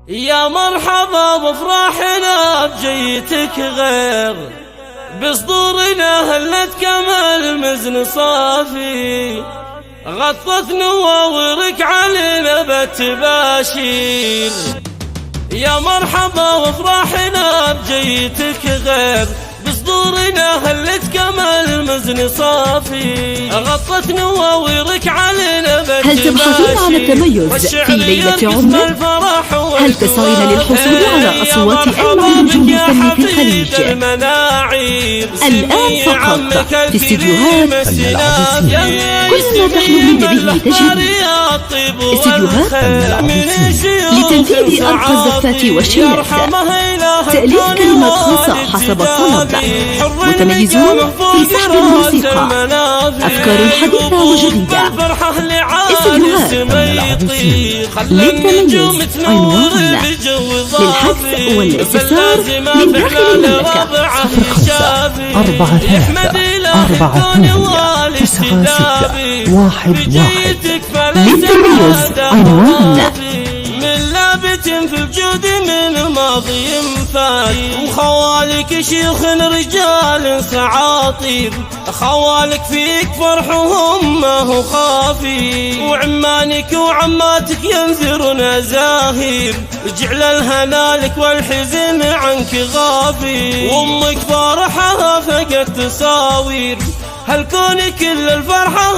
يا مرحبا بفرحنا بجيتك غير بصدورنا هلت كمال مزن صافي غطت نواورك علينا بالتباشير. يا مرحبا بفرحنا بجيتك غير بصدورنا هلت كمال مزن صافي غطت نواورك علينا بالتباشير. هل تبحثين عن التميز في ليلة عمرك؟ هل تسعين للحصول على أصوات أجمل نجوم الفن في الخليج؟ الآن فقط في استديوهات فن العروسين كل ما تحلمين به تجدي. استديوهات فن العروسين لتنفيذ أرقى الزفات والشيلات، تأليف كلمات خاصة حسب الطلب، متميزون في سحب الموسيقى، أفكار حديثة وجديدة. استديوهات فن العروسين للتميز عنوان للحجز والاستفسار من داخل المملكة 05-489-611 للتميز عنوان من لابت في الجود من ماضي فات وخوالك شيخ رجال سعاطير خوالك فيك فرحهم ما هو خافي وعمانك وعماتك ينذرون زاهير جعل الهنا لك والحزن عنك غافي وامك فرحها فقد تصاوير هالكون كل الفرحة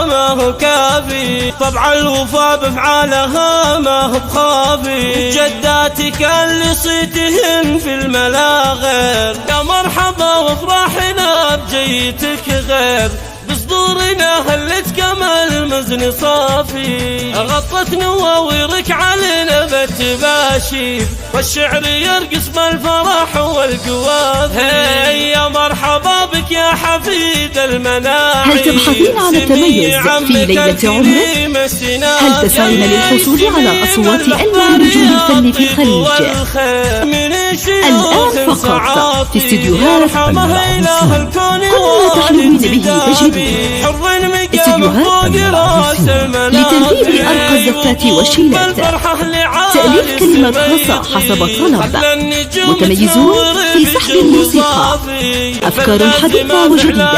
ما هو كافي طبع الوفا بفعالها ما هو بخافي جداتك اللي صيتهن في الملا غير. يا مرحبا وافراحنا بجيتك غير بصدورنا هلت كمال مزن صافي غطت نواورك علينا بالتباشير والشعر يرقص بالفرح والقوافي. يا مرحبا بك يا حفيد المناعي. هل تبحثين عن التميز في ليلة عمرك؟ هل تسعين للحصول على أصوات أجمل نجوم الفن في الخليج؟ الآن فقط في استديوهات فن العروسين كل ما تحلمين به تجدي. استديوهات فن العروسين لتنفيذ أرقى الزفات والشيلات، تأليف كلمات خاصة حسب الطلب، متميزون في سحب الموسيقى، أفكار حديثة وجديدة.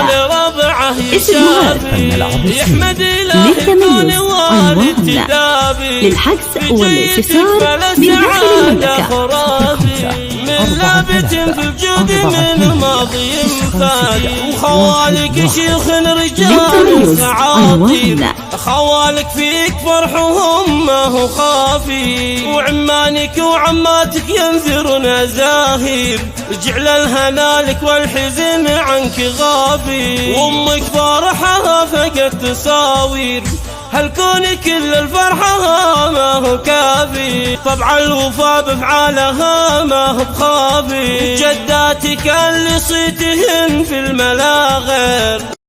استديوهات فن العروسين للتميز عنوان للحجز والاستفسار من داخل المملكة من لابت في الجود من ماضي فات وخوالك شيخ رجال سعاطير خوالك فيك فرحهم ما هو خافي وعمانك وعماتك ينذرون زاهير جعل الهنا لك والحزن عنك غافي وامك فرحها فقد تصاوير هالكون كل الفرحة ما هو كافي طبع الوفا بفعالها ما هو بخافي جداتك اللي صيتهن في الملا غير.